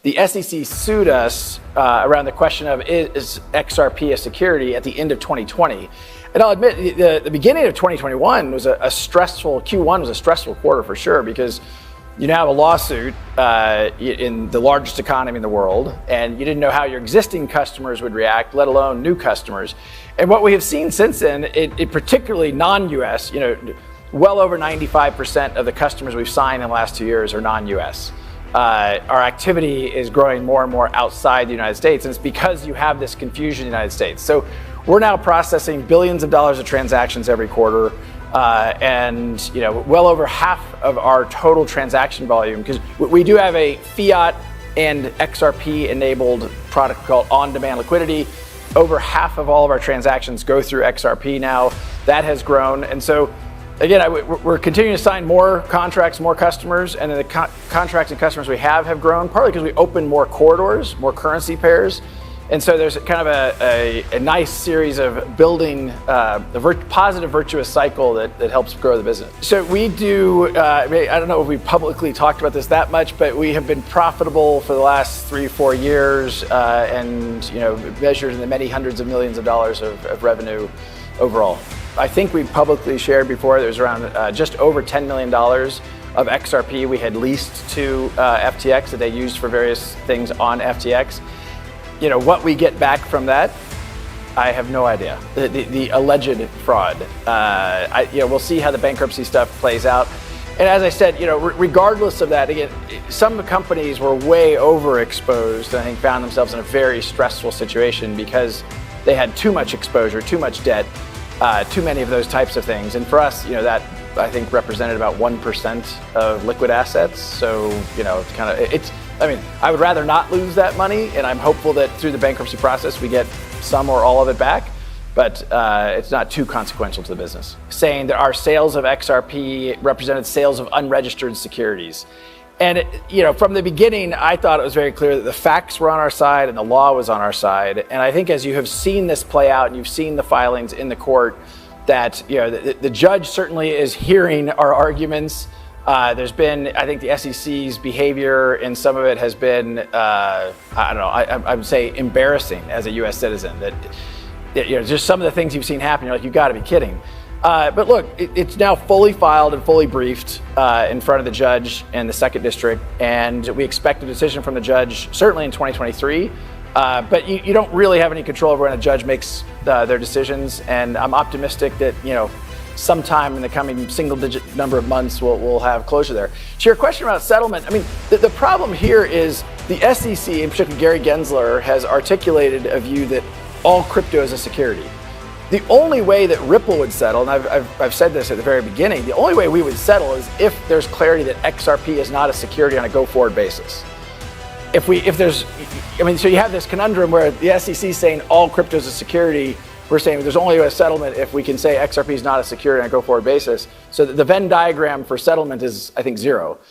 the SEC sued us around the question of is XRP a security at the end of 2020. And I'll admit, the beginning of 2021 was a stressful, Q1 was a stressful quarter for sure, because you now have a lawsuit in the largest economy in the world, and you didn't know how your existing customers would react, let alone new customers. And what we have seen since then, it particularly non-US, well over 95% of the customers we've signed in the last 2 years are non-US. Our activity is growing more and more outside the United States, and it's because you have this confusion in the United States. So we're now processing billions of dollars of transactions every quarter, and well over half of our total transaction volume, because we do have a fiat and XRP enabled product called on-demand liquidity. Over half of all of our transactions go through XRP now. That has grown, and so again, we're continuing to sign more contracts, more customers, and then the contracts and customers we have grown, partly because we opened more corridors, more currency pairs. And so there's kind of a nice series of building a positive, virtuous cycle that helps grow the business. So we do, I don't know if we publicly talked about this that much, but we have been profitable for the last 3-4 years, and measured in the many hundreds of millions of dollars of revenue overall. I think we publicly shared before there was around just over $10 million of XRP we had leased to FTX that they used for various things on FTX. What we get back from that, I have no idea. The alleged fraud. We'll see how the bankruptcy stuff plays out. And as I said, regardless of that, again, some companies were way overexposed and I think found themselves in a very stressful situation because they had too much exposure, too much debt, too many of those types of things. And for us, that I think represented about 1% of liquid assets. So, I would rather not lose that money, and I'm hopeful that through the bankruptcy process we get some or all of it back, but it's not too consequential to the business. Saying that our sales of XRP represented sales of unregistered securities. And from the beginning, I thought it was very clear that the facts were on our side and the law was on our side. And I think as you have seen this play out and you've seen the filings in the court, that the judge certainly is hearing our arguments. There's been, I think, the SEC's behavior, and some of it has been, I would say embarrassing as a U.S. citizen. That just some of the things you've seen happen, you're like, you've got to be kidding. But look, it's now fully filed and fully briefed in front of the judge in the second district, and we expect a decision from the judge certainly in 2023. But you don't really have any control over when a judge makes their decisions, and I'm optimistic that sometime in the coming single-digit number of months we'll have closure there. To your question about settlement, the problem here is the SEC, in particular Gary Gensler, has articulated a view that all crypto is a security. The only way that Ripple would settle, and I've said this at the very beginning, the only way we would settle is if there's clarity that XRP is not a security on a go-forward basis. So you have this conundrum where the SEC is saying all crypto is a security. We're saying there's only a settlement if we can say XRP is not a security on a go-forward basis. So the Venn diagram for settlement is, I think, zero.